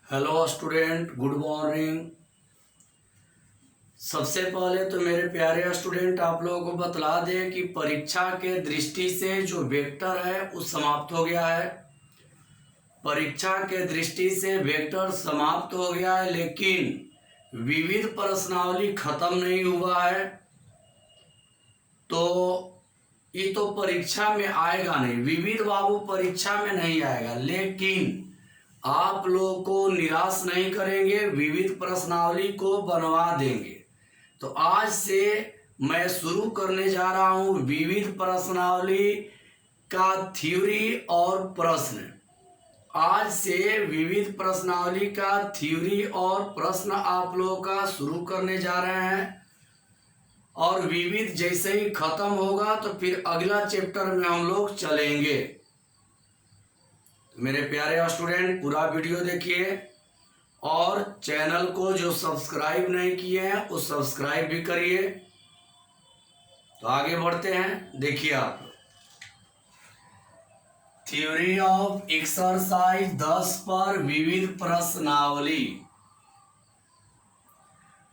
Hello student, good morning. सबसे पहले तो मेरे प्यारे स्टूडेंट आप लोगों को बतला दें कि परीक्षा के दृष्टि से जो वेक्टर है वो समाप्त हो गया है। परीक्षा के दृष्टि से वेक्टर समाप्त हो गया है, लेकिन विविध प्रश्नावली खत्म नहीं हुआ है। तो ये तो परीक्षा में आएगा नहीं, विविध बाबू परीक्षा में नहीं आएगा, लेकिन आप लोगों को निराश नहीं करेंगे, विविध प्रश्नावली को बनवा देंगे। तो आज से मैं शुरू करने जा रहा हूं विविध प्रश्नावली का थ्योरी और प्रश्न। आज से विविध प्रश्नावली का थ्योरी और प्रश्न आप लोगों का शुरू करने जा रहे हैं। और विविध जैसे ही खत्म होगा तो फिर अगला चैप्टर में हम लोग चलेंगे। मेरे प्यारे स्टूडेंट पूरा वीडियो देखिए और चैनल को जो सब्सक्राइब नहीं किए हैं वो सब्सक्राइब भी करिए। तो आगे बढ़ते हैं, देखिए आप थ्योरी ऑफ एक्सरसाइज 10 पर विविध प्रश्नावली।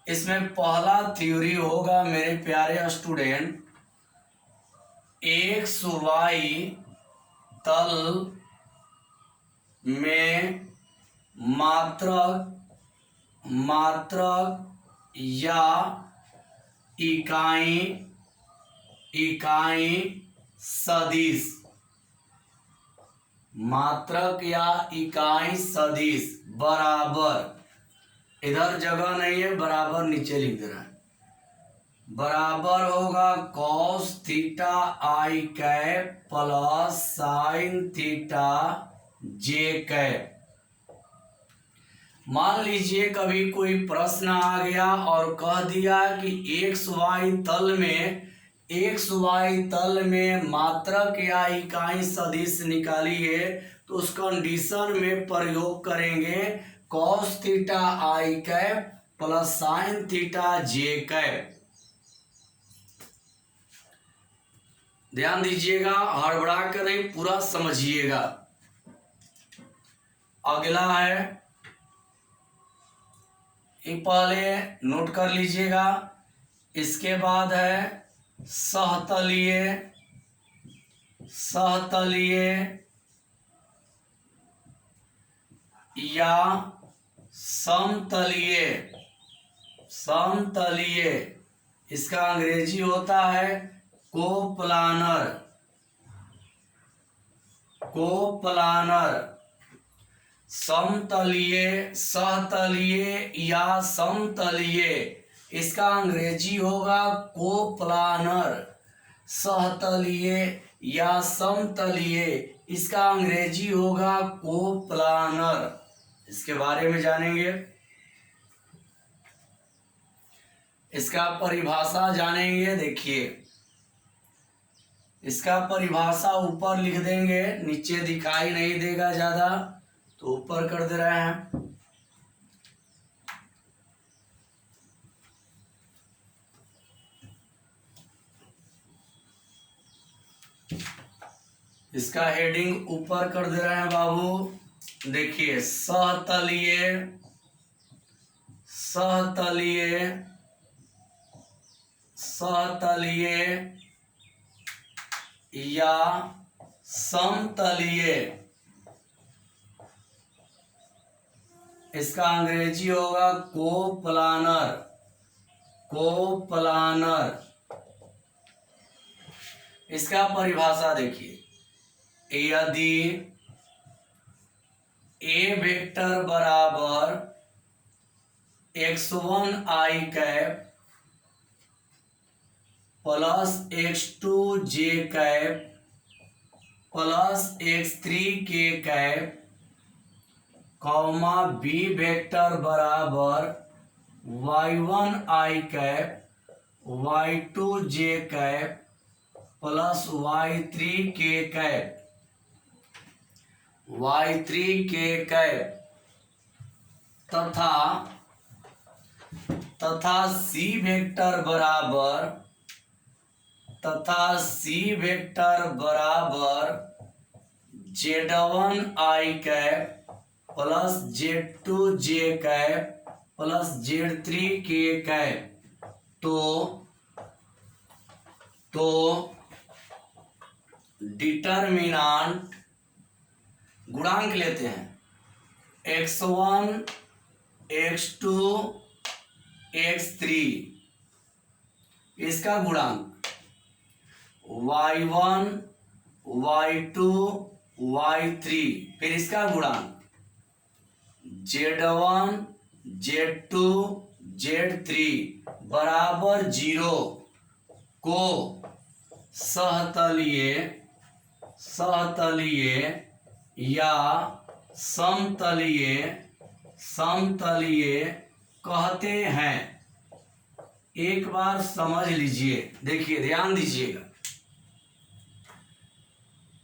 इसमें पहला थ्योरी होगा मेरे प्यारे स्टूडेंट, एक्स वाई तल में मात्रक या इकाई सदिश, मात्रक या इकाई सदिश बराबर, इधर जगह नहीं है, बराबर नीचे लिख दे रहा है, बराबर होगा कॉस थीटा आई कैप प्लस साइन थीटा जे कैप। मान लीजिए कभी कोई प्रश्न आ गया और कह दिया कि एक्स वाई तल में मात्रक या इकाई सदिश निकालिए, तो उस कंडीशन में प्रयोग करेंगे कॉस थीटा आई कैप प्लस साइन थीटा जे कैप। ध्यान दीजिएगा, हड़बड़ा कर नहीं, पूरा समझिएगा। अगला है, ये पहले नोट कर लीजिएगा। इसके बाद है सहतलीय या समतलीय, इसका अंग्रेजी होता है कोप्लानर। समतलीय, सहतलीय या समतलीय, इसका अंग्रेजी होगा कोप्लानर। सहतलीय या समतलीय, इसका अंग्रेजी होगा कोप्लानर। इसके बारे में जानेंगे, इसका परिभाषा जानेंगे। देखिए, इसका परिभाषा ऊपर लिख देंगे, नीचे दिखाई नहीं देगा ज्यादा, तो ऊपर कर दे रहे हैं। इसका हेडिंग ऊपर कर दे रहे हैं बाबू। देखिए, सहतलीय या समतलीय, इसका अंग्रेजी होगा कोप्लानर। इसका परिभाषा देखिए, यदि ए वेक्टर बराबर x1 i cap plus x2 j cap plus x3 k cap, comma B vector बराबर y1 i cap y2 j cap plus y3 k cap, तथा सी वेक्टर बराबर z1 i cap plus Z2 J cap plus Z3 K cap. तो determinant गुणांक लेते हैं, x1 x2 x3, इसका गुणांक y1 y2 y3, फिर इसका गुणांक z1 z2 z3 बराबर 0 को सहतलीय या समतलीय कहते हैं। एक बार समझ लीजिए, देखिए ध्यान दीजिएगा।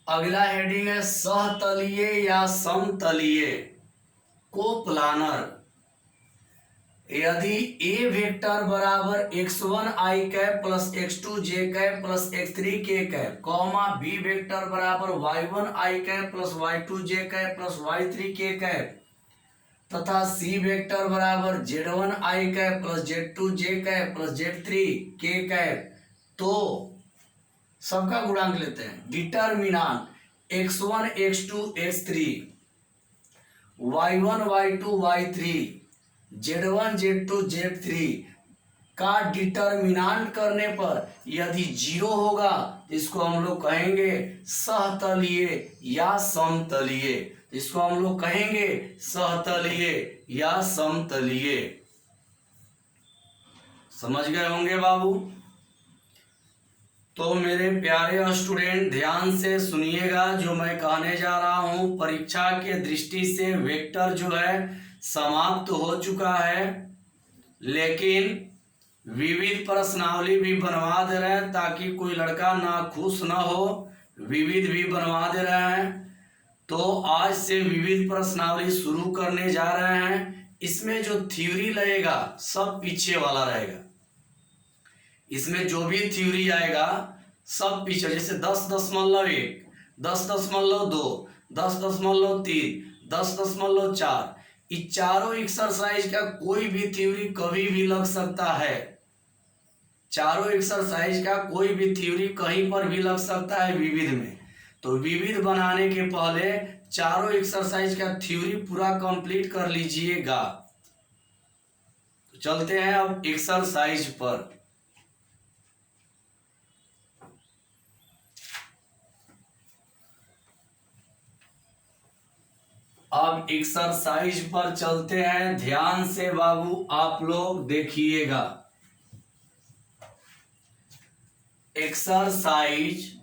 अगला हेडिंग है सहतलीय या समतलीय कोप्लानर। यदि ए वेक्टर बराबर x1 i cap plus x2 j cap plus x3 k cap comma B vector बराबर y1 i cap plus y2 j cap plus y3 k cap तथा सी वेक्टर बराबर z1 i cap plus z2 j cap plus z3 k cap, तो सबका गुणांक लेते हैं। Determinant x1 x2 x3 y1 y2 y3 z1 z2 z3 का determinant करने पर यदि 0 होगा इसको हम लोग कहेंगे सहतलीय या समतलीय। इसको हम लोग कहेंगे सहतलीय या समतलीय। समझ गए होंगे बाबू। तो मेरे प्यारे स्टूडेंट ध्यान से सुनिएगा जो मैं कहने जा रहा हूं। परीक्षा के दृष्टि से वेक्टर जो है समाप्त हो चुका है, लेकिन विविध प्रश्नावली भी बनवा दे रहे हैं ताकि कोई लड़का ना खुश ना हो। विविध भी बनवा दे रहे हैं, तो आज से विविध प्रश्नावली शुरू करने जा रहे हैं। इसमें जो थ्योरी लगेगा सब पीछे वाला रहेगा। इसमें जो भी थ्योरी आएगा सब पीछे, जैसे 10.1, 10.2, 10.3, 10.4, इस चारों एक्सरसाइज का कोई भी थ्योरी कभी भी लग सकता है। चारों एक्सरसाइज का कोई भी थ्योरी कहीं पर भी लग सकता है विविध में। तो विविध बनाने के पहले चारों एक्सरसाइज का थ्योरी पूरा कंप्लीट कर लीजिएगा। तो चलते हैं अब एक्सरसाइज पर। अब एक्सरसाइज पर चलते हैं। ध्यान से बाबू आप लोग देखिएगा। एक्सरसाइज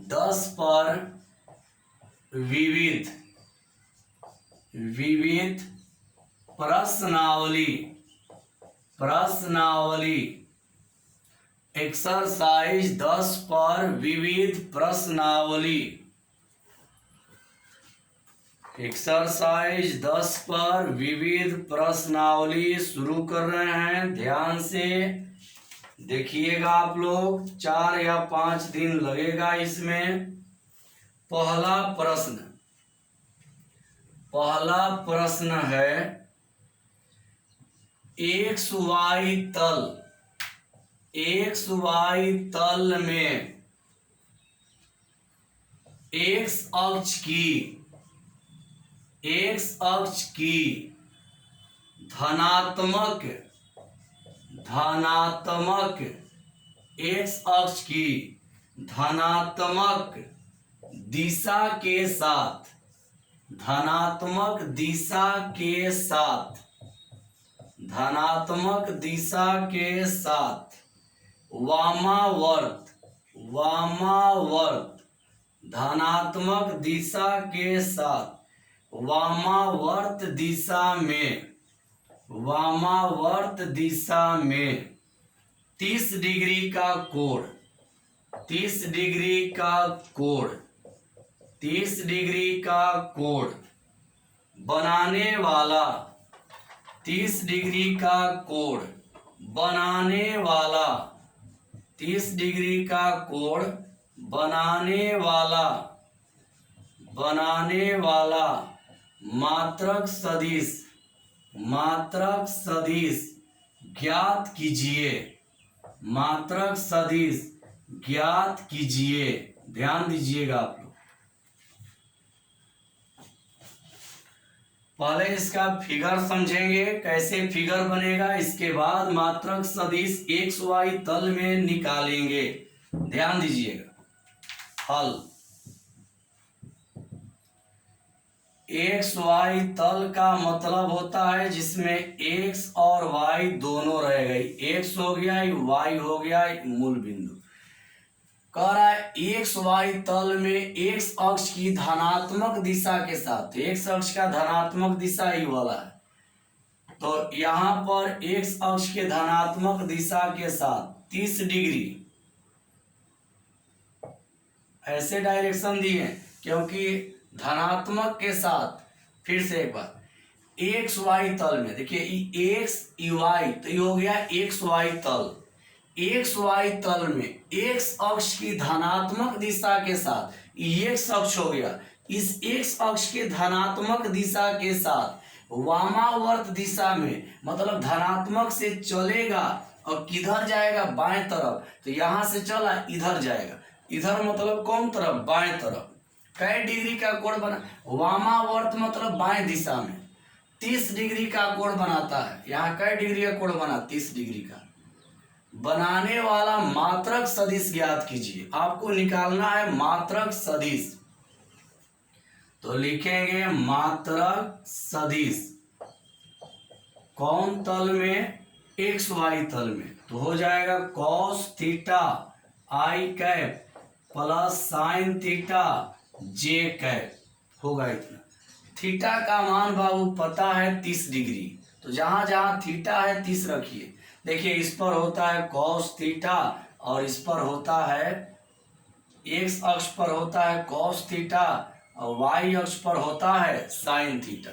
10 पर विविध प्रश्नावली एक्सरसाइज 10 पर विविध प्रश्नावली। एक्सरसाइज 10 पर विविध प्रश्नावली शुरू कर रहे हैं। ध्यान से देखिएगा आप लोग, 4 या 5 दिन लगेगा इसमें। पहला प्रश्न है XY तल में X अक्ष की धनात्मक X अक्ष की धनात्मक दिशा के साथ वामावर्त धनात्मक दिशा के साथ वामावर्त दिशा में 30 डिग्री का कोण बनाने वाला 30 डिग्री का कोण बनाने वाला बनाने वाला मात्रक सदिश ज्ञात कीजिए। मात्रक सदिश ज्ञात कीजिए। ध्यान दीजिएगा आप लोग। पहले इसका फिगर समझेंगे, कैसे फिगर बनेगा, इसके बाद मात्रक सदिश एक्स वाई तल में निकालेंगे। ध्यान दीजिएगा। हल एक्स वाई तल का मतलब होता है जिसमें एक्स और वाई दोनों रह गई। एक्स हो गया, वाई हो गया मूल बिंदु। कह रहा है एक्स वाई तल में एक्स अक्ष की धनात्मक दिशा के साथ, एक्स अक्ष का धनात्मक दिशा ही वाला है, तो यहां पर एक्स अक्ष के धनात्मक दिशा के साथ 30 डिग्री ऐसे डायरेक्शन दिए क्योंकि धनात्मक के साथ। फिर से एक बार, एक्स वाई तल में देखिए एक्स वाई, तो ये हो गया एक्स वाई तल। एक्स वाई तल में एक्स अक्ष की धनात्मक दिशा के साथ, एक्स अक्ष हो गया, इस एक्स अक्ष के धनात्मक दिशा के साथ वामावर्त दिशा में, मतलब धनात्मक से चलेगा और किधर जाएगा, बाएं तरफ। तो यहां से चला इधर जाएगा, इधर मतलब कौन तरफ, बाएं तरफ। कै डिग्री का कोण बना, वामावर्त मतलब बाएं दिशा में 30 डिग्री का कोण बनाता है। यहाँ कै डिग्री का कोण बना, 30 डिग्री का। बनाने वाला मात्रक सदिश ज्ञात कीजिए। आपको निकालना है मात्रक सदिश, तो लिखेंगे मात्रक सदिश कौन तल में, एक्स वाई तल में, तो हो जाएगा कॉस थीटा आई कैप प्लस साइन थीटा जे कैप, होगा इतना। थीटा का मान बाबू पता है 30 डिग्री, तो जहां जहां थीटा है 30 रखिए। देखिए इस पर होता है कॉस थीटा और इस पर होता है, एक्स अक्ष पर होता है कॉस थीटा और वाई अक्ष पर होता है साइन थीटा।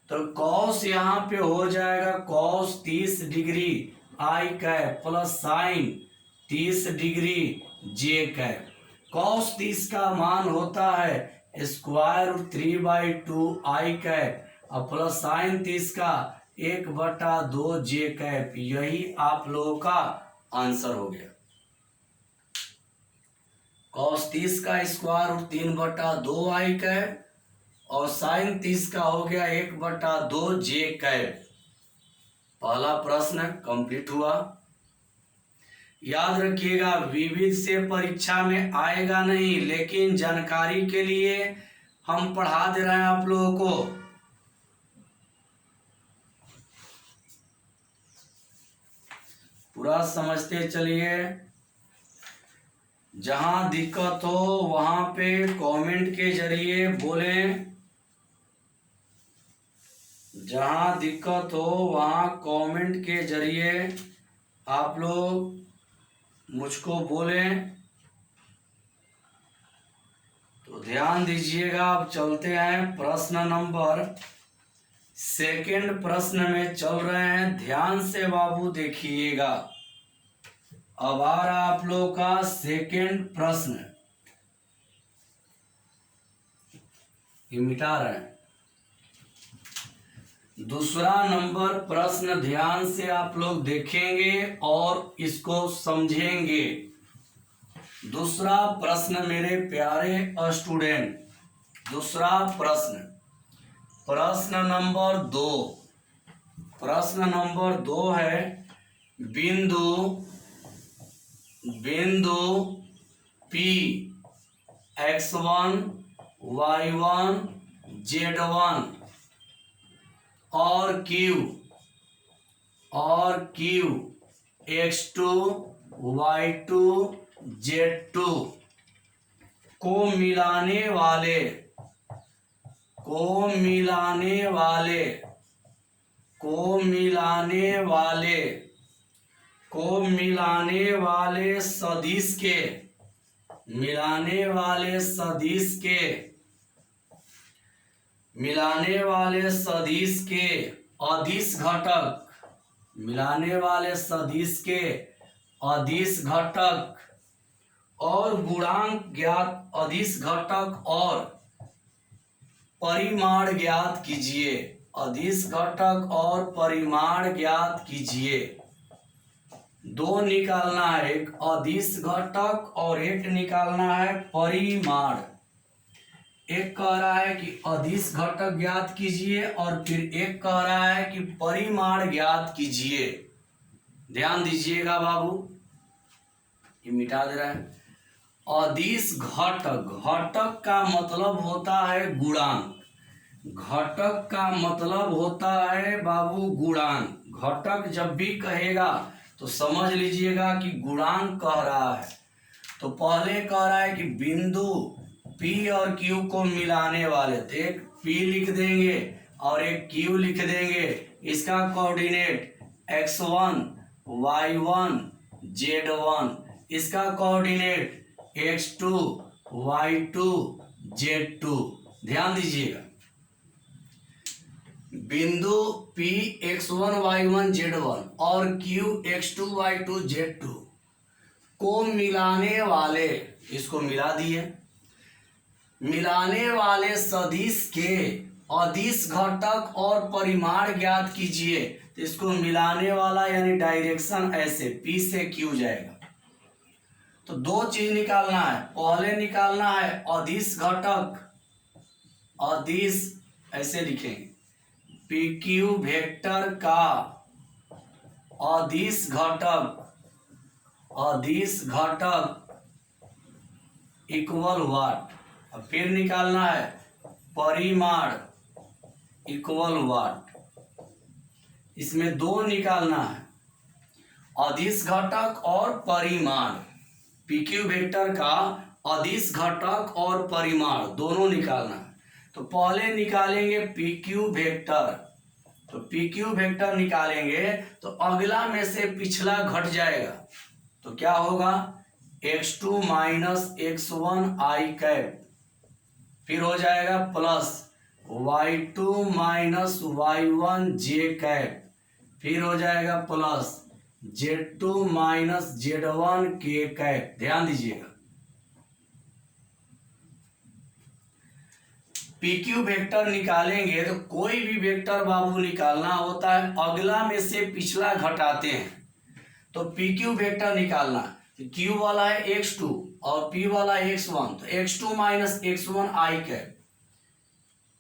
तो कॉस यहाँ पे हो जाएगा cos 30 degree I cap plus sign 30 degree J cap. Cos 30 का मान होता है स्क्वायर 3/2 आई कैप और प्लस साइन 30 का 1/2 जे कैप। यही आप लोगों का आंसर हो गया। कॉस 30 का स्क्वायर 3/2 आई कैप और साइन 30 का हो गया 1/2 जे कैप। पहला प्रश्न कंप्लीट हुआ। याद रखिएगा विविध से परीक्षा में आएगा नहीं, लेकिन जानकारी के लिए हम पढ़ा दे रहे हैं आप लोगों को। पूरा समझते चलिए। जहां दिक्कत हो वहां पे कमेंट के जरिए बोलें। जहां दिक्कत हो वहां कमेंट के जरिए आप लोग मुझको बोलें। तो ध्यान दीजिएगा। अब चलते हैं प्रश्न नंबर सेकंड प्रश्न में चल रहे हैं। ध्यान से बाबू देखिएगा। अब आ रहा आप लोग का सेकंड प्रश्न, ये मिटा रहे हैं। दूसरा नंबर प्रश्न ध्यान से आप लोग देखेंगे और इसको समझेंगे। दूसरा प्रश्न मेरे प्यारे स्टूडेंट, दूसरा प्रश्न, प्रश्न नंबर 2। प्रश्न नंबर 2 है बिंदु P x1 y1 z1 और Q x2 y2 z2 को मिलाने वाले सदिश के अदिश घटक और गुणांक ज्ञात, अदिश घटक और परिमाण ज्ञात कीजिए। अदिश घटक और परिमाण ज्ञात कीजिए। दो निकालना है, एक अदिश घटक और एक निकालना है परिमाण। एक कह रहा है कि अदिश घटक ज्ञात कीजिए और फिर एक कह रहा है कि परिमाण ज्ञात कीजिए। ध्यान दीजिएगा बाबू, ये मिटा दे रहा है। अदिश घटक, घटक का मतलब होता है गुणांक। घटक का मतलब होता है बाबू गुणांक। घटक जब भी कहेगा तो समझ लीजिएगा कि गुणांक कह रहा है। तो पहले कह रहा है कि बिंदु P और Q को मिलाने वाले, तो एक P लिख देंगे और एक Q लिख देंगे। इसका कोऑर्डिनेट x1 y1 z1, इसका कोऑर्डिनेट x2 y2 z2। ध्यान दीजिएगा, बिंदु P x1 y1 z1 और Q x2 y2 z2 को मिलाने वाले, इसको मिला दिए, मिलाने वाले सदिश के अदिश घटक और परिमाण ज्ञात कीजिए। तो इसको मिलाने वाला यानी डायरेक्शन ऐसे P से Q जाएगा। तो दो चीज निकालना है। पहले निकालना है अदिश घटक, अदिश ऐसे लिखेंगे PQ वेक्टर का अदिश घटक, अदिश घटक इक्वल व्हाट। अब फिर निकालना है परिमाण इक्वल व्हाट। इसमें दो निकालना है, अदिश घटक और परिमाण। PQ वेक्टर का अदिश घटक और परिमाण दोनों निकालना है। तो पहले निकालेंगे PQ वेक्टर। तो PQ वेक्टर निकालेंगे तो अगला में से पिछला घट जाएगा। तो क्या होगा, x2 minus x1 i cap, फिर हो जाएगा plus y2 minus y1 j cap, फिर हो जाएगा plus z2 minus z1 k cap. ध्यान दीजिएगा, PQ वेक्टर निकालेंगे तो कोई भी वेक्टर बाबू निकालना होता है, अगला में से पिछला घटाते हैं। तो PQ वेक्टर निकालना, Q वाला है x2 और P वाला है x1, तो x2 minus x1 i cap,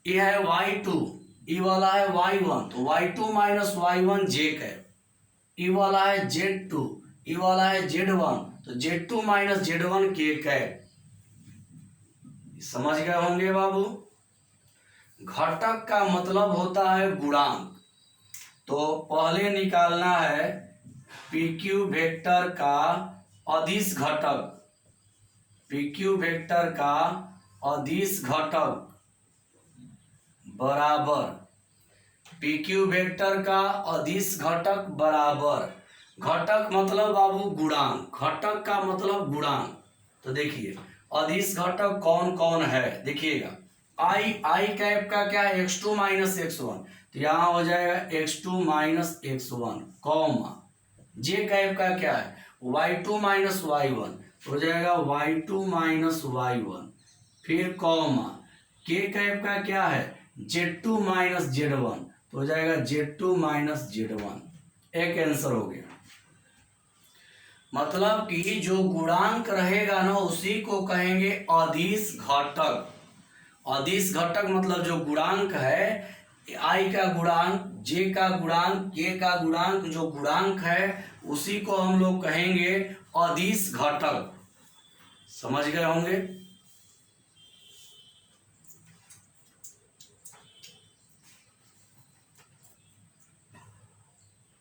ये है y2, ई वाला है y1, तो y2 minus y1 j cap, ई वाला है z2, ई वाला है z1, तो z2 minus z1 k cap. समझ गए होंगे बाबू। घटक का मतलब होता है गुणांक। तो पहले निकालना है PQ वेक्टर का अदिश घटक, PQ वेक्टर का अदिश घटक बराबर, PQ वेक्टर का अदिश घटक बराबर, घटक मतलब बाबू गुणांक, घटक का मतलब गुणांक। तो देखिए अदिश घटक कौन कौन है, देखिएगा आई कैप का क्या है, x2 माइनस x1, तो यहाँ हो जाएगा x2 माइनस x1 कॉमा, जे कैप का क्या है y2 माइनस y1, हो जाएगा y2 माइनस y1, फिर कॉमा, के कैप का क्या है z2 माइनस z1, तो हो जाएगा z2 माइनस z1। एक आंसर हो गया। मतलब कि जो गुणांक रहेगा ना उसी को कहेंगे अदिश घटक। अदिश घटक मतलब जो गुणांक है, आई का गुणांक, जे का गुणांक, के का गुणांक, जो गुणांक है उसी को हम लोग कहेंगे अदिश घटक। समझ गए होंगे।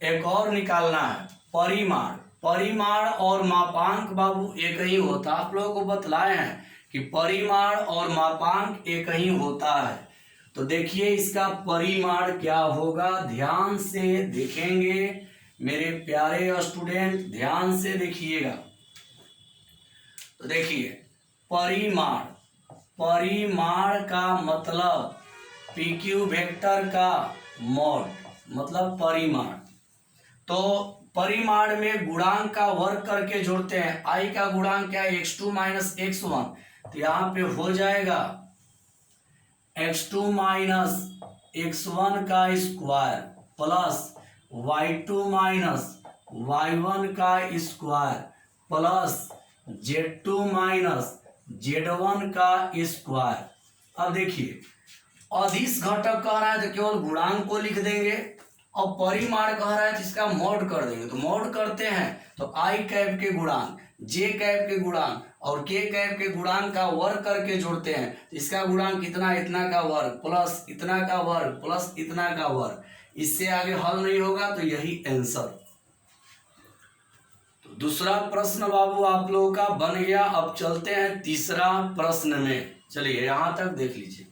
एक और निकालना है परिमाण। परिमाण और मापांक बाबू एक ही होता, आप लोगों को बतलाए हैं कि परिमाण और मापांक एक ही होता है। तो देखिए इसका परिमाण क्या होगा, ध्यान से देखेंगे मेरे प्यारे स्टूडेंट, ध्यान से देखिएगा। तो देखिए परिमाण, परिमाण का मतलब PQ वेक्टर का मॉड, मतलब परिमाण। तो परिमाण में गुणांक का वर्ग करके जोड़ते हैं। आई का गुणांक क्या है x2 माइनस x1, तो यहाँ पे हो जाएगा x2 माइनस x1 का square plus y2 minus y1 का square plus z2 minus z1 का स्क्वायर। अब देखिए अदिश घटक कह रहा है तो केवल गुणांक को लिख देंगे, और परिमाण कह रहा है तो इसका मॉड कर देंगे। तो मॉड करते हैं तो आई कैप के गुणांक, जे कैप के गुणांक और के कैप के गुणांक का वर्ग करके जोड़ते हैं तो इसका गुणांक इतना, इतना का वर्ग प्लस इतना का वर्ग प्लस इतना का वर्ग। इससे आगे हल नहीं होगा तो यही आंसर। तो दूसरा प्रश्न बाबू आप लोगों का बन गया। अब चलते हैं तीसरा प्रश्न में। चलिए यहां तक देख लीजिए,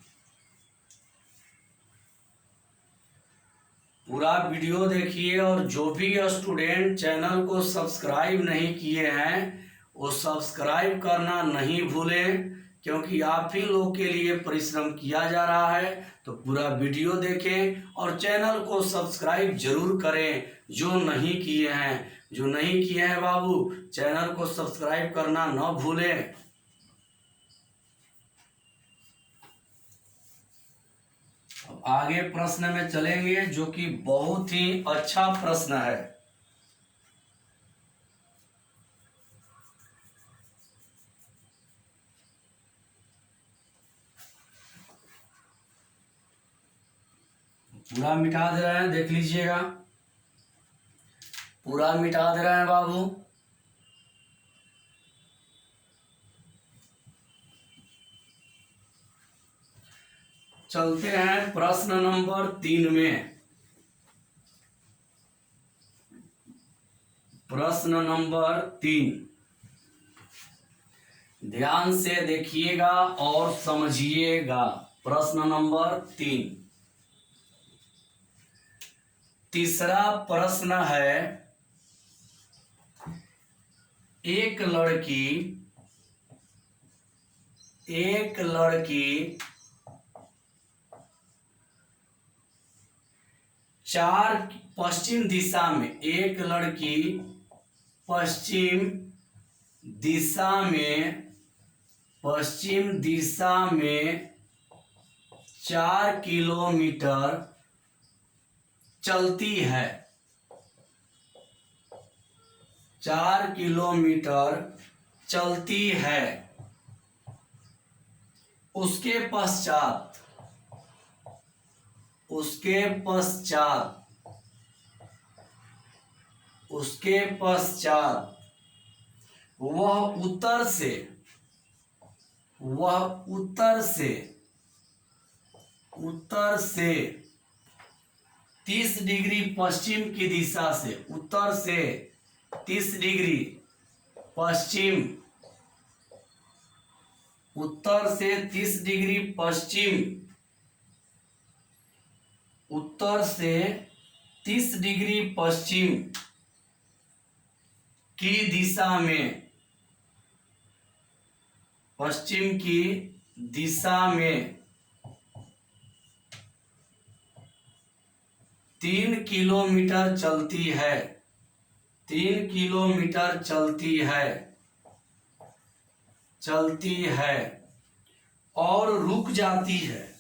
पूरा वीडियो देखिए, और जो भी स्टूडेंट चैनल को सब्सक्राइब नहीं किए हैं वो सब्सक्राइब करना नहीं भूलें, क्योंकि आप ही लोग के लिए परिश्रम किया जा रहा है। तो पूरा वीडियो देखें और चैनल को सब्सक्राइब जरूर करें जो नहीं किए हैं। जो नहीं किए हैं बाबू चैनल को सब्सक्राइब करना न भूलें। अब आगे प्रश्न में चलेंगे जो कि बहुत ही अच्छा प्रश्न है। पूरा मिटा दे रहे हैं, देख लीजिएगा, पूरा मिटा दे रहे हैं बाबू। चलते हैं प्रश्न नंबर 3 में। प्रश्न नंबर 3 ध्यान से देखिएगा और समझिएगा। प्रश्न नंबर 3, तीसरा प्रश्न है, एक लड़की 4 पश्चिम दिशा में, एक लड़की पश्चिम दिशा में 4 किलोमीटर चलती है। 4 किलोमीटर चलती है। उसके पश्चात वह उत्तर से 30 डिग्री पश्चिम की दिशा से, उत्तर से 30 डिग्री पश्चिम, उत्तर से 30 डिग्री पश्चिम, उत्तर से 30 डिग्री पश्चिम की दिशा में, पश्चिम की दिशा में 3 किलोमीटर चलती है। 3 किलोमीटर चलती है और रुक जाती है,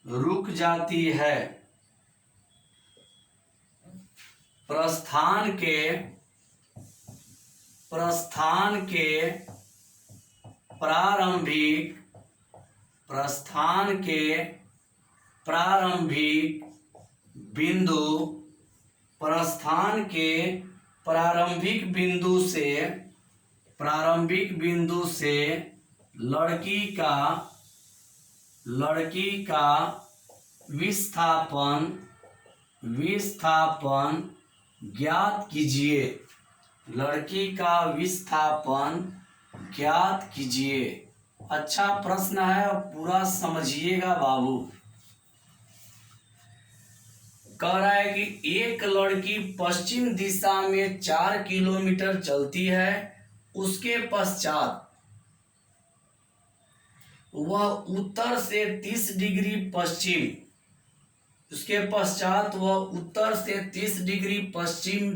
रुक जाती है। प्रस्थान के प्रारंभिक बिंदु से लड़की का विस्थापन ज्ञात कीजिए। लड़की का विस्थापन ज्ञात कीजिए। अच्छा प्रश्न है और पूरा समझिएगा बाबू। कह रहा है कि एक लड़की पश्चिम दिशा में 4 किलोमीटर चलती है, उसके पश्चात वह उत्तर से 30 डिग्री पश्चिम, उसके पश्चात वह उत्तर से 30 डिग्री पश्चिम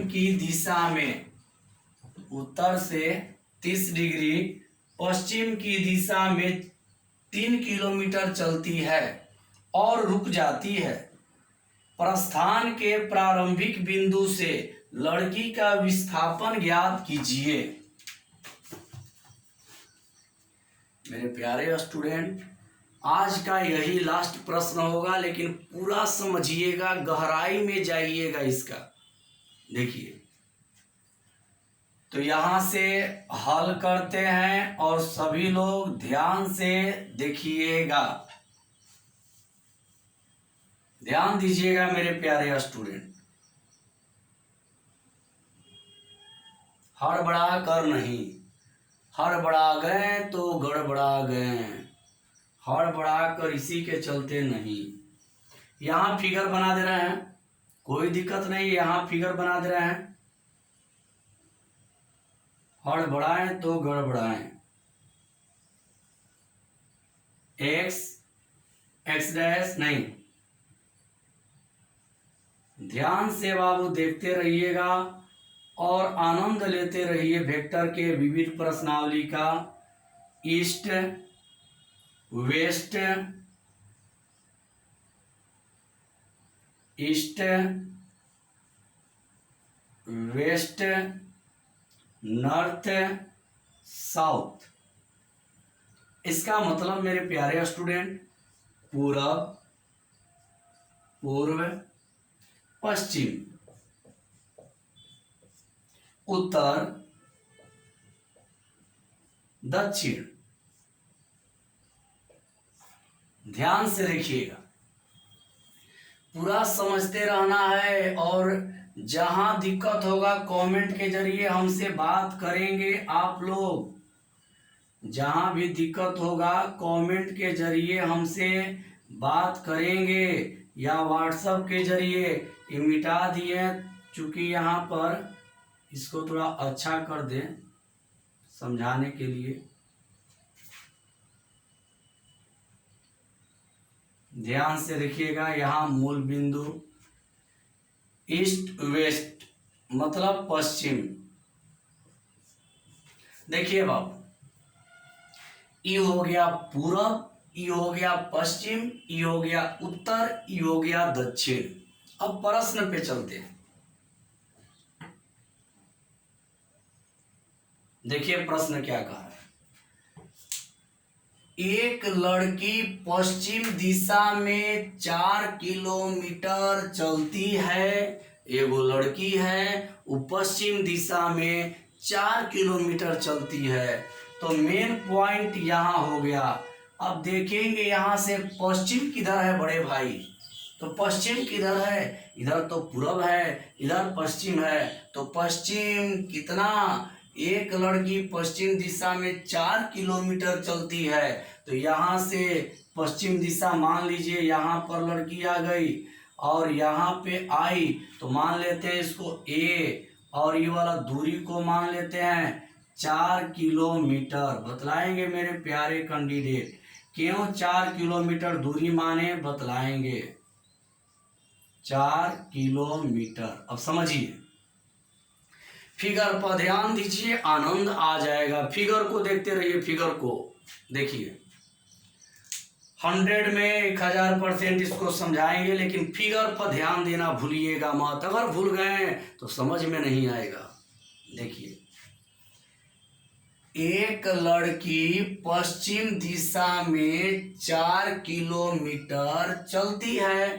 की दिशा में उत्तर से 30 डिग्री पश्चिम की दिशा में 3 किलोमीटर चलती है और रुक जाती है। प्रस्थान के प्रारंभिक बिंदु से लड़की का विस्थापन ज्ञात कीजिए। मेरे प्यारे स्टूडेंट, आज का यही लास्ट प्रश्न होगा, लेकिन पूरा समझिएगा, गहराई में जाइएगा इसका। देखिए, तो यहां से हल करते हैं और सभी लोग ध्यान से देखिएगा, ध्यान दीजिएगा मेरे प्यारे स्टूडेंट। हड़बड़ा कर नहीं, हड़बड़ा गए तो गड़बड़ा गए, हड़बड़ा कर इसी के चलते नहीं। यहाँ फिगर बना दे रहे हैं, कोई दिक्कत नहीं, यहाँ फिगर बना दे रहे हैं। हड़बड़ाएं तो गड़बड़ाएं, एक्स डैश नहीं। ध्यान से बाबू देखते रहिएगा और आनंद लेते रहिए वेक्टर के विविध प्रश्नावली का। East, west, east west, north, south. इसका मतलब मेरे प्यारे स्टूडेंट, पूरब, पूर्व, पश्चिम, उत्तर, दक्षिण। ध्यान से देखिएगा, पूरा समझते रहना है, और जहां दिक्कत होगा कमेंट के जरिए हमसे बात करेंगे आप लोग। जहां भी दिक्कत होगा कमेंट के जरिए हमसे बात करेंगे या व्हाट्सएप के जरिए। ये मिटा दिए, चूंकि यहाँ पर इसको थोड़ा अच्छा कर दें समझाने के लिए। ध्यान से देखिएगा, यहाँ मूल बिंदु ईस्ट वेस्ट मतलब पश्चिम। देखिए बाबू, ई हो गया पूरब, ई हो गया पश्चिम, ई हो गया उत्तर, ई हो गया दक्षिण। अब प्रश्न पे चलते हैं। देखिए प्रश्न क्या कहा है। एक लड़की पश्चिम दिशा में 4 किलोमीटर चलती है। एगो लड़की है, वो पश्चिम दिशा में 4 किलोमीटर चलती है। तो मेन पॉइंट यहाँ हो गया। अब देखेंगे यहाँ से पश्चिम किधर है बड़े भाई, तो पश्चिम किधर है, इधर तो पूरब है, इधर पश्चिम है। तो पश्चिम कितना, एक लड़की पश्चिम दिशा में 4 किलोमीटर चलती है। तो यहाँ से पश्चिम दिशा मान लीजिए, यहाँ पर लड़की आ गई और यहाँ पे आई, तो मान लेते हैं इसको ए, और ये वाला दूरी को मान लेते हैं 4 किलोमीटर। बतलाएंगे मेरे प्यारे कैंडिडेट, क्यों 4 किलोमीटर दूरी माने, बतलाएंगे 4 किलोमीटर। अब समझिए, फिगर पर ध्यान दीजिए, आनंद आ जाएगा। फिगर को देखते रहिए, फिगर को देखिए। 100 में 1000% इसको समझाएंगे, लेकिन फिगर पर ध्यान देना भूलिएगा मत। अगर भूल गए तो समझ में नहीं आएगा। देखिए, एक लड़की पश्चिम दिशा में 4 किलोमीटर चलती है।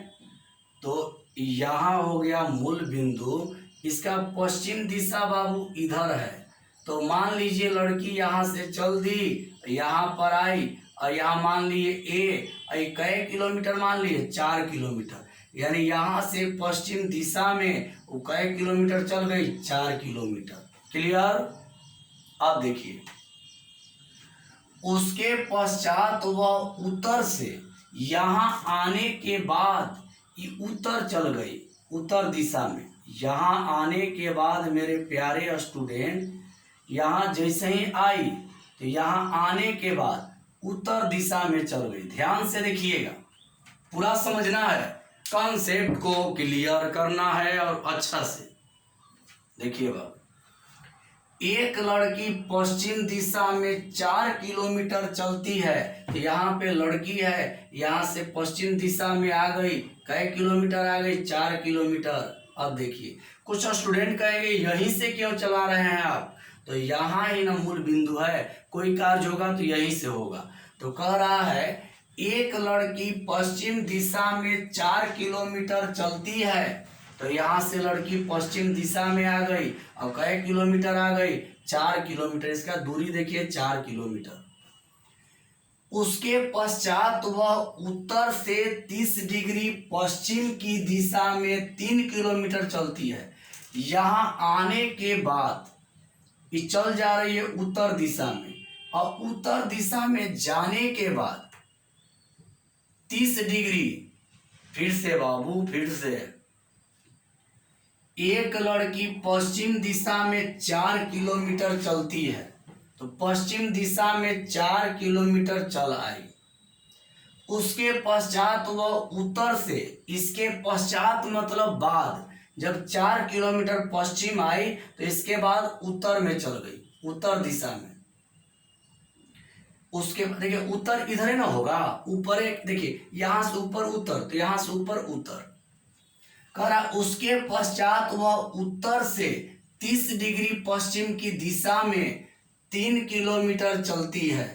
तो यहाँ हो गया मूल बिंदु, इसका पश्चिम दिशा बाबू इधर है। तो मान लीजिए लड़की यहाँ से चल दी, यहाँ पर आई, और यहाँ मान लिए ए, कई किलोमीटर मान लिए 4 किलोमीटर, यानी यहाँ से पश्चिम दिशा में वो कई किलोमीटर चल गई, 4 किलोमीटर। क्लियर। अब देखिए, उसके पश्चात वह उत्तर से यहाँ आने के बाद ये उत्तर चल गई, उत्तर दिशा में। यहाँ आने के बाद मेरे प्यारे स्टूडेंट, यहाँ जैसे ही आई, तो यहाँ आने के बाद उत्तर दिशा में चल गई। ध्यान से देखिएगा, पूरा समझना है, कॉन्सेप्ट को क्लियर करना है और अच्छा से देखिएगा। एक लड़की पश्चिम दिशा में 4 किलोमीटर चलती है। तो यहाँ पे लड़की है, यहाँ से पश्चिम दिशा में आ गई, कै किलोमीटर आ गई? 4 किलोमीटर। अब देखिए, कुछ स्टूडेंट कहेंगे यहीं से क्यों चला रहे हैं आप, तो यहाँ ही ना मूल बिंदु है, कोई कार्य होगा तो यहीं से होगा। तो कह रहा है एक लड़की पश्चिम दिशा में 4 किलोमीटर चलती है। तो यहाँ से लड़की पश्चिम दिशा में आ गई और कै किलोमीटर आ गई? 4 किलोमीटर। इसका दूरी देखिए 4 किलोमीटर। उसके पश्चात वह उत्तर से 30 डिग्री पश्चिम की दिशा में 3 किलोमीटर चलती है। यहाँ आने के बाद ये चल जा रही है उत्तर दिशा में, और उत्तर दिशा में जाने के बाद 30 डिग्री, फिर से बाबू फिर से, एक लड़की पश्चिम दिशा में 4 किलोमीटर चलती है। तो पश्चिम दिशा में 4 किलोमीटर चल आई। उसके पश्चात वह उत्तर से, इसके पश्चात मतलब बाद, जब 4 किलोमीटर पश्चिम आई तो इसके बाद उत्तर में चल गई, उत्तर दिशा में। उसके देखिए उत्तर इधर ही ना होगा, ऊपर एक देखिए, यहां से ऊपर उत्तर, तो यहां से ऊपर उत्तर करा। उसके पश्चात वह उत्तर से 30 डिग्री पश्चिम की दिशा में 3 किलोमीटर चलती है।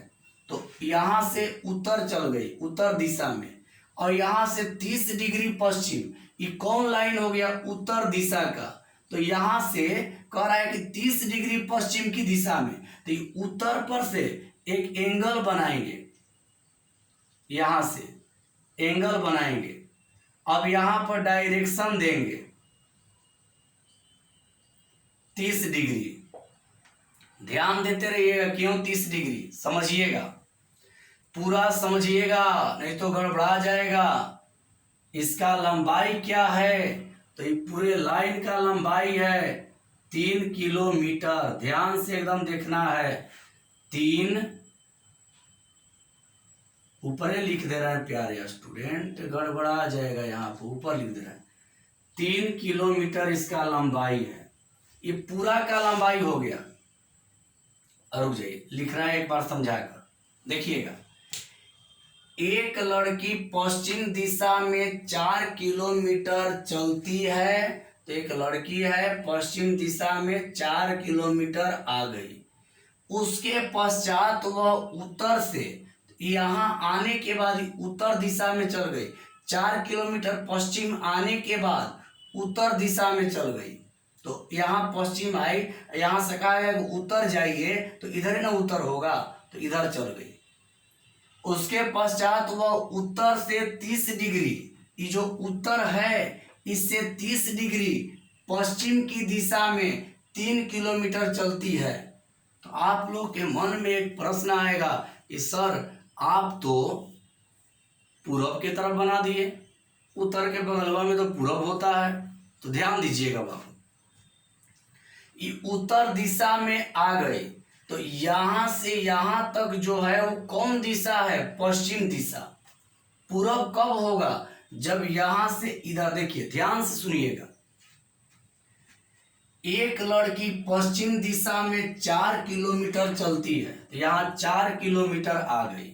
तो यहां से उत्तर चल गई, उत्तर दिशा में, और यहां से 30 डिग्री पश्चिम, ये कौन लाइन हो गया? उत्तर दिशा का। तो यहां से कह रहा है कि 30 डिग्री पश्चिम की दिशा में, तो उत्तर पर से एक एंगल बनाएंगे, यहां से एंगल बनाएंगे। अब यहां पर डायरेक्शन देंगे 30 डिग्री। ध्यान देते रहिएगा, क्यों 30 डिग्री समझिएगा, पूरा समझिएगा, नहीं तो गड़बड़ा जाएगा। इसका लंबाई क्या है? तो ये पूरे लाइन का लंबाई है 3 किलोमीटर। ध्यान से एकदम देखना है। 3, ऊपर लिख दे रहे हैं प्यारे स्टूडेंट, गड़बड़ा जाएगा, यहाँ पर ऊपर लिख दे रहे हैं 3 किलोमीटर इसका लंबाई है। ये पूरा का लंबाई हो गया। रुक जाइए, लिखना है एक बार समझाकर देखिएगा। एक लड़की पश्चिम दिशा में 4 किलोमीटर चलती है। तो एक लड़की है पश्चिम दिशा में 4 किलोमीटर आ गई। उसके पश्चात वह उत्तर से, यहाँ आने के बाद उत्तर दिशा में चल गई। 4 किलोमीटर पश्चिम आने के बाद उत्तर दिशा में चल गई। तो यहाँ पश्चिम आई, यहाँ से कहा गया उत्तर जाइए, तो इधर ही ना उत्तर होगा, तो इधर चल गई। उसके पश्चात वह उत्तर से 30 डिग्री, ये जो उत्तर है इससे 30 डिग्री पश्चिम की दिशा में 3 किलोमीटर चलती है। तो आप लोग के मन में एक प्रश्न आएगा कि सर आप तो पूरब की तरफ बना दिए, उत्तर के बगलवा में तो पूरब होता है। तो ध्यान दीजिएगा बाबू, ये उत्तर दिशा में आ गई, तो यहां से यहां तक जो है वो कौन दिशा है? पश्चिम दिशा। पूरब कब होगा? जब यहां से इधर, देखिए ध्यान से सुनिएगा। एक लड़की पश्चिम दिशा में 4 किलोमीटर चलती है, तो यहाँ 4 किलोमीटर आ गई।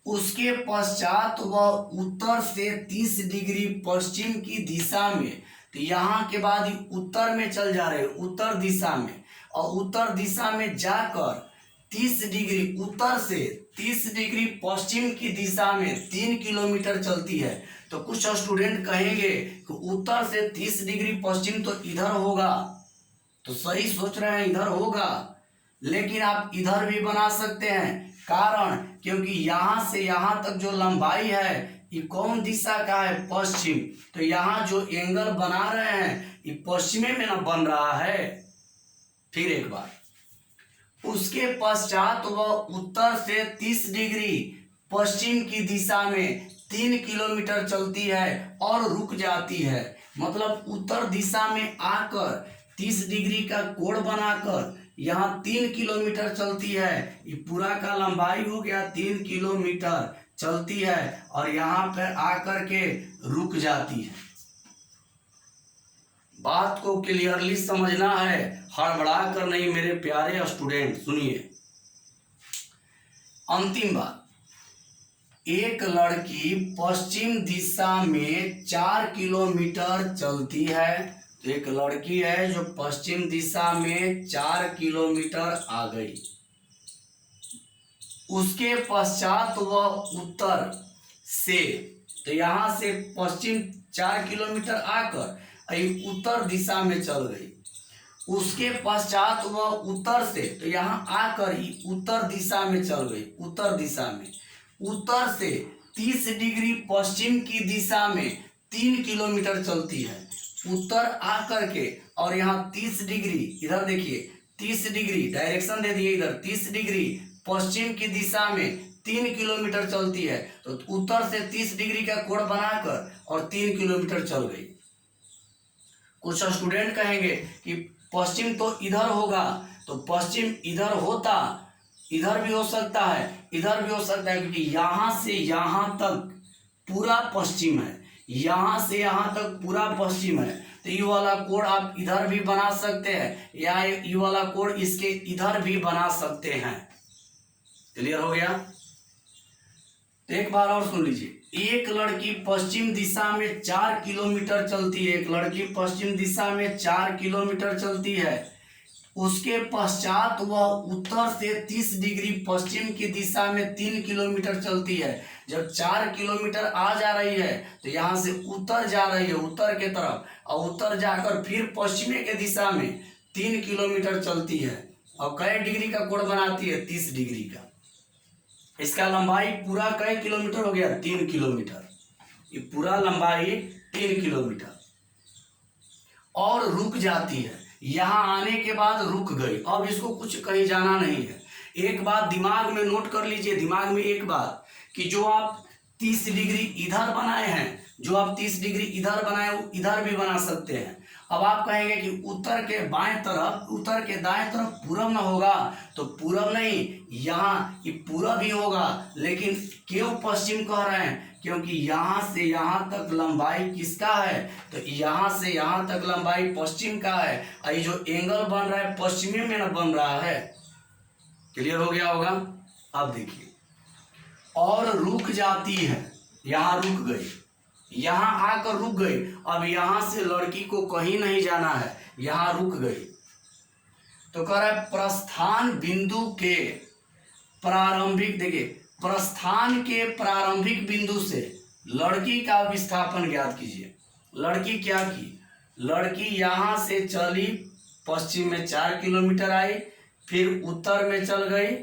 उसके पश्चात वह उत्तर से 30 डिग्री पश्चिम की दिशा में, तो यहाँ के बाद उत्तर में चल जा रहे, उत्तर दिशा में, और उत्तर दिशा में जाकर 30 डिग्री, उत्तर से 30 डिग्री पश्चिम की दिशा में 3 किलोमीटर चलती है। तो कुछ स्टूडेंट कहेंगे कि उत्तर से 30 डिग्री पश्चिम तो इधर होगा, तो सही सोच रहे हैं, इधर होगा, लेकिन आप इधर भी बना सकते हैं। कारण क्योंकि यहाँ से यहाँ तक जो लंबाई है ये कौन दिशा का है? पश्चिम। तो यहाँ जो एंगल बना रहे हैं ये पश्चिमे में ना बन रहा है। फिर एक बार, उसके पश्चात वह उत्तर से 30 डिग्री पश्चिम की दिशा में 3 किलोमीटर चलती है और रुक जाती है। मतलब उत्तर दिशा में आकर 30 डिग्री का कोण बनाकर यहाँ 3 किलोमीटर चलती है। ये पूरा का लंबाई हो गया 3 किलोमीटर चलती है और यहाँ पर आकर के रुक जाती है। बात को क्लियरली समझना है, हड़बड़ा कर नहीं मेरे प्यारे स्टूडेंट। सुनिए अंतिम बात, एक लड़की पश्चिम दिशा में 4 किलोमीटर चलती है। तो एक लड़की है जो पश्चिम दिशा में 4 किलोमीटर आ गई, उसके पश्चात वह उत्तर से, तो यहां से पश्चिम 4 किलोमीटर आकर उत्तर दिशा में चल गई। उसके पश्चात वह उत्तर से, तो यहाँ आकर ही उत्तर दिशा में चल गई। उत्तर दिशा में, उत्तर से 30 डिग्री पश्चिम की दिशा में 3 किलोमीटर चलती है। उत्तर आकर के और यहाँ 30 डिग्री, इधर देखिए 30 डिग्री डायरेक्शन दे दिए, इधर 30 डिग्री पश्चिम की दिशा में 3 किलोमीटर चलती है। तो उत्तर से 30 डिग्री का कोण बनाकर और 3 किलोमीटर चल गई। कुछ स्टूडेंट कहेंगे कि पश्चिम तो इधर होगा, तो पश्चिम इधर होता, इधर भी हो सकता है, इधर भी हो सकता है, क्योंकि यहाँ से यहाँ तक पूरा पश्चिम है, यहाँ से यहाँ तक पूरा पश्चिम है। तो ये वाला कोण आप इधर भी बना सकते हैं या ये वाला कोण इसके इधर भी बना सकते हैं। क्लियर हो गया? तो एक बार और सुन लीजिए, एक लड़की पश्चिम दिशा में 4 किलोमीटर चलती है। एक लड़की पश्चिम दिशा में 4 किलोमीटर चलती है, उसके पश्चात वह उत्तर से 30 डिग्री पश्चिम की दिशा में 3 किलोमीटर चलती है। जब 4 किलोमीटर आ जा रही है तो यहाँ से उत्तर जा रही है, उत्तर के तरफ, और उत्तर जाकर फिर पश्चिमी के दिशा में 3 किलोमीटर चलती है और कई डिग्री का कोण बनाती है? 30 डिग्री का। इसका लंबाई पूरा कई किलोमीटर हो गया? 3 किलोमीटर। ये पूरा लंबाई 3 किलोमीटर। और रुक जाती है, यहाँ आने के बाद रुक गई। अब इसको कुछ कहीं जाना नहीं है। एक बात दिमाग में नोट कर लीजिए, दिमाग में एक बात, कि जो आप 30 डिग्री इधर बनाए हैं, जो आप 30 डिग्री इधर बनाए वो इधर भी बना सकते हैं। अब आप कहेंगे कि उत्तर के बाएं तरफ, उत्तर के दाएं तरफ पूरब ना होगा, तो पूरब नहीं, यहाँ ये पूरब ही होगा। लेकिन क्यों पश्चिम कह रहे हैं? क्योंकि यहाँ से यहाँ तक लंबाई किसका है? तो यहाँ से यहाँ तक लंबाई पश्चिम का है। ये जो एंगल बन रहा है पश्चिमी में ना बन रहा है। क्लियर हो गया होगा? अब देखिए, और रुक जाती है, यहाँ रुक गई, यहाँ आकर रुक गई। अब यहाँ से लड़की को कहीं नहीं जाना है, यहाँ रुक गई। तो कह रहा है प्रस्थान बिंदु के प्रारंभिक, देखिए प्रस्थान के प्रारंभिक बिंदु से लड़की का विस्थापन ज्ञात कीजिए। लड़की क्या की? लड़की यहाँ से चली, पश्चिम में 4 किलोमीटर आई, फिर उत्तर में चल गई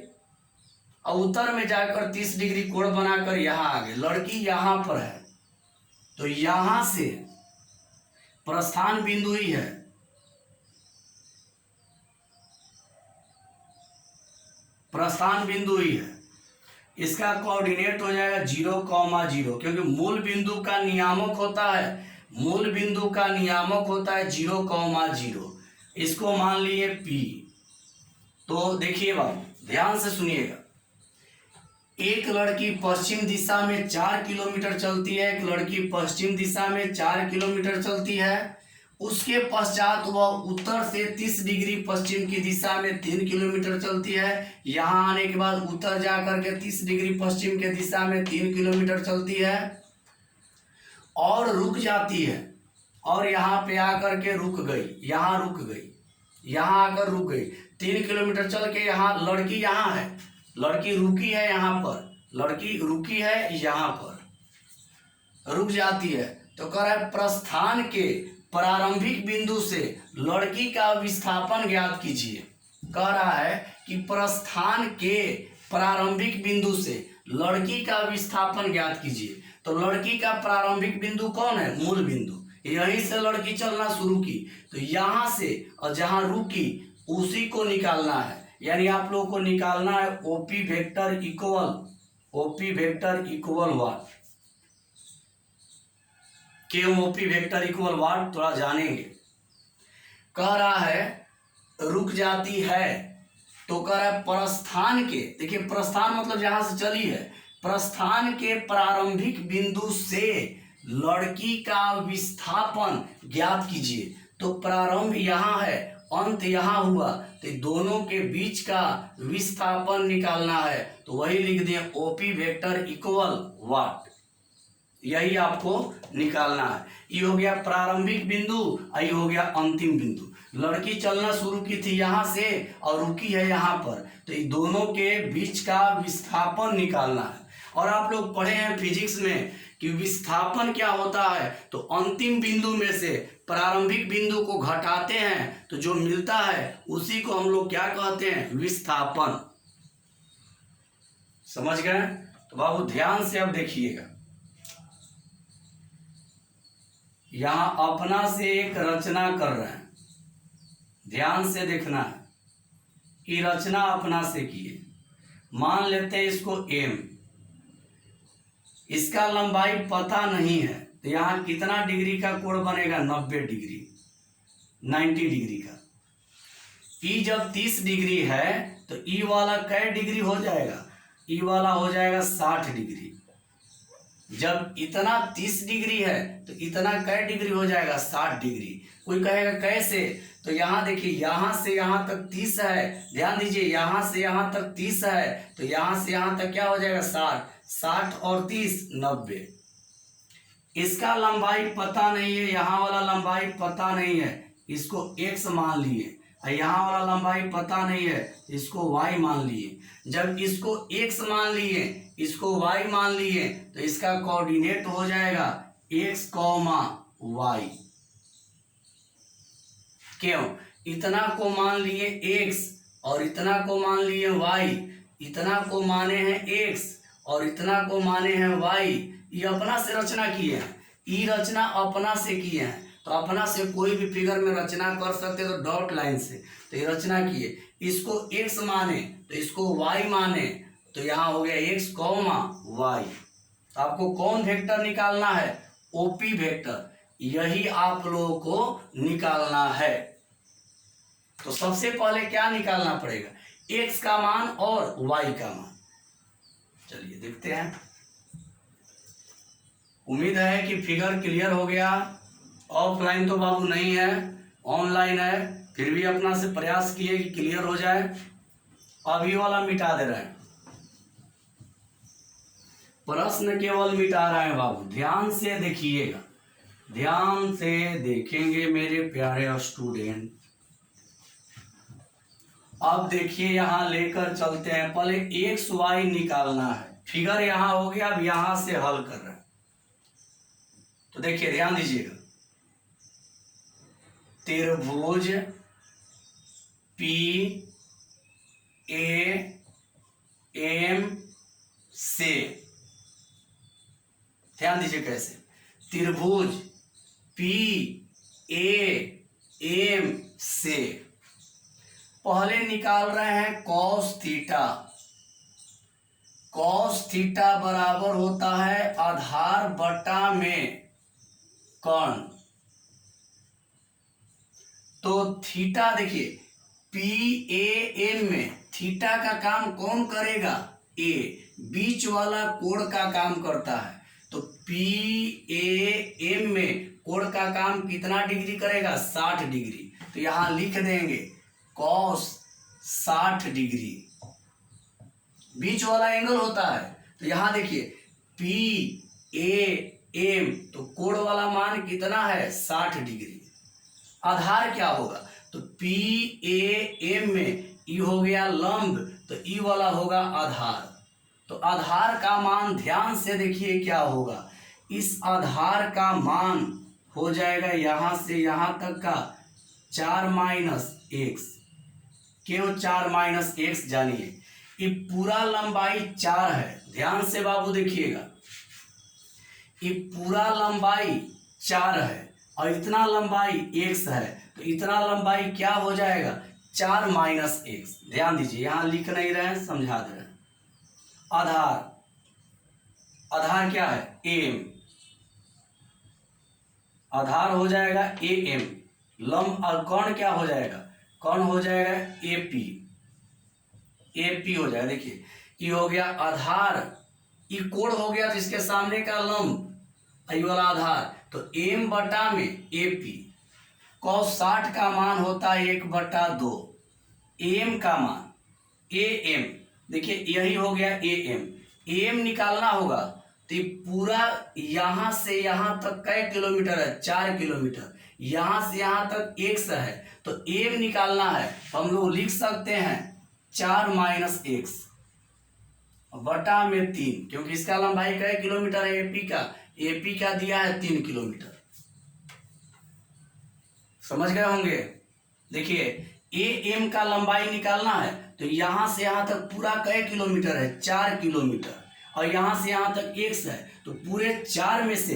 और उत्तर में जाकर 30 डिग्री कोण बनाकर यहाँ आ गई। लड़की यहाँ पर है, तो यहाँ से प्रस्थान बिंदु ही है, प्रस्थान बिंदु ही है। इसका कोऑर्डिनेट हो जाएगा 0,0, क्योंकि मूल बिंदु का नियामक होता है, मूल बिंदु का नियामक होता है 0,0। इसको मान लिए P। तो देखिए बाबू, ध्यान से सुनिएगा, एक लड़की पश्चिम दिशा में 4 किलोमीटर चलती है, एक लड़की पश्चिम दिशा में 4 किलोमीटर चलती है, उसके पश्चात वह उत्तर से 30 डिग्री पश्चिम की दिशा में 3 किलोमीटर चलती है। यहाँ आने के बाद उत्तर जाकर के 30 डिग्री पश्चिम के दिशा में 3 किलोमीटर चलती है और रुक जाती है, और यहाँ पे आकर के रुक गई, यहाँ रुक गई, यहाँ आकर रुक गई। 3 किलोमीटर चल के यहाँ लड़की यहाँ है, लड़की रुकी है यहाँ पर, लड़की रुकी है यहाँ पर, रुक जाती है। तो कह रहा है प्रस्थान के प्रारंभिक बिंदु से लड़की का विस्थापन ज्ञात कीजिए। कह रहा है कि प्रस्थान के प्रारंभिक बिंदु से लड़की का विस्थापन ज्ञात कीजिए। तो लड़की का प्रारंभिक बिंदु कौन है? मूल बिंदु। यहीं से लड़की चलना शुरू की, तो यहाँ से और जहाँ रुकी उसी को निकालना है। यानी आप लोगों को निकालना है ओपी वेक्टर इक्वल व्हाट। क्यों ओपी वेक्टर इक्वल व्हाट? थोड़ा जानेंगे। कह रहा है तो रुक जाती है। तो कह रहा है प्रस्थान के, देखिए प्रस्थान मतलब जहां से चली है, प्रस्थान के प्रारंभिक बिंदु से लड़की का विस्थापन ज्ञात कीजिए। तो प्रारंभ यहाँ है, अंत यहाँ हुआ, तो दोनों के बीच का विस्थापन निकालना है। तो वही लिख दें ओपी वेक्टर इक्वल व्हाट, यही आपको निकालना है। ये हो गया प्रारंभिक बिंदु, ये हो गया अंतिम बिंदु। लड़की चलना शुरू की थी यहाँ से और रुकी है यहाँ पर, तो ये दोनों के बीच का विस्थापन निकालना है। और आप लोग पढ़े हैं फिजिक्स में कि विस्थापन क्या होता है, तो अंतिम बिंदु में से प्रारंभिक बिंदु को घटाते हैं तो जो मिलता है उसी को हम लोग क्या कहते हैं, विस्थापन। समझ गए? तो बाबू ध्यान से अब देखिएगा, यहां अपना से एक रचना कर रहे हैं, ध्यान से देखना है। ये रचना अपना से किए, मान लेते हैं इसको m, इसका लंबाई पता नहीं है, तो यहाँ कितना डिग्री का कोण बनेगा, 90 डिग्री, 90 डिग्री का। ई जब 30 डिग्री है तो ई वाला कै डिग्री हो जाएगा, ई वाला हो जाएगा 60 डिग्री। जब इतना 30 डिग्री है तो इतना कै डिग्री हो जाएगा, 60 डिग्री। कोई कहेगा कैसे, तो यहाँ देखिए यहाँ से यहाँ तक 30 है, ध्यान दीजिए यहाँ से यहाँ तक 30 है, तो यहाँ से यहाँ तक क्या हो जाएगा, 60, 60 और 30 90। इसका लंबाई पता नहीं है, यहाँ वाला लंबाई पता नहीं है, इसको x मान लिए, यहाँ वाला लंबाई पता नहीं है, इसको y मान लिए। जब इसको x मान लिए, इसको y मान लिए, तो इसका कोऑर्डिनेट हो जाएगा x, y। क्यों? इतना को मान लिए x और इतना को मान लिए y, इतना को माने हैं x और इतना को माने हैं y। ये अपना से रचना किए हैं, ये रचना अपना से किए हैं। तो अपना से कोई भी फिगर में रचना कर सकते तो डॉट लाइन से, तो ये रचना किए, इसको x माने तो इसको y माने, तो यहाँ हो गया x, y। आपको कौन वेक्टर निकालना है, ओपी वेक्टर, यही आप लोगों को निकालना है। तो सबसे पहले क्या निकालना पड़ेगा, x का मान और y का मान। चलिए देखते हैं। उम्मीद है कि फिगर क्लियर हो गया। ऑफलाइन तो बाबू नहीं है, ऑनलाइन है, फिर भी अपना से प्रयास किए कि क्लियर हो जाए। अभी वाला मिटा दे रहे हैं, प्रश्न केवल मिटा रहे हैं बाबू, ध्यान से देखिएगा, ध्यान से देखेंगे मेरे प्यारे स्टूडेंट। अब देखिए यहाँ लेकर चलते हैं, पहले एक्स वाई निकालना है। फिगर यहाँ हो गया, अब यहां से हल कर रहे हैं। तो देखिए ध्यान दीजिएगा, त्रिभुज पी ए एम से, ध्यान दीजिए कैसे, त्रिभुज पी ए एम से पहले निकाल रहे हैं कॉस थीटा। कॉस थीटा बराबर होता है आधार बटा में कर्ण। तो थीटा देखिए पी ए एम में थीटा का काम कौन करेगा, ए, बीच वाला कोण का काम करता है। तो पी ए एम में कोण का काम कितना डिग्री करेगा, 60 डिग्री। तो यहां लिख देंगे कॉस 60 डिग्री, बीच वाला एंगल होता है। तो यहां देखिए पी ए एम, तो कोण वाला मान कितना है, 60 डिग्री। आधार क्या होगा, तो पी ए एम में ई हो गया लंब, तो ई वाला होगा आधार। तो आधार का मान ध्यान से देखिए क्या होगा, इस आधार का मान हो जाएगा यहां से यहां तक का 4 माइनस एक्स। क्यों 4 माइनस एक्स, जानिए। ये पूरा लंबाई 4 है, ध्यान से बाबू देखिएगा, ये पूरा लंबाई 4 है और इतना लंबाई x है, तो इतना लंबाई क्या हो जाएगा, 4 माइनस एक्स। ध्यान दीजिए यहां लिख नहीं रहे हैं, समझा दे रहे हैं। आधार, आधार क्या है, एम, आधार हो जाएगा ए एम, लंब और कर्ण क्या हो जाएगा, कौन हो जाएगा, एपी, एपी हो जाएगा। देखिए ये हो गया आधार, ये कोण हो गया तो इसके सामने का लंब ये वाला आधार, तो एम बटा में एपी। cos 60 का मान होता है 1/2, एम का मान ए एम, देखिए यही हो गया ए एम। एम निकालना होगा तो ये पूरा यहां से यहां तक कै किलोमीटर है, 4 किलोमीटर। यहां से यहां तक x है, तो एम निकालना है तो हम लोग लिख सकते हैं 4 - x बटा में 3, क्योंकि इसका लंबाई कै किलोमीटर है, एपी का, एपी का दिया है 3 किलोमीटर। समझ गए होंगे। देखिए ए एम का लंबाई निकालना है तो यहां से यहां तक पूरा कै किलोमीटर है, 4 किलोमीटर, और यहां से यहां तक x है, तो पूरे 4 में से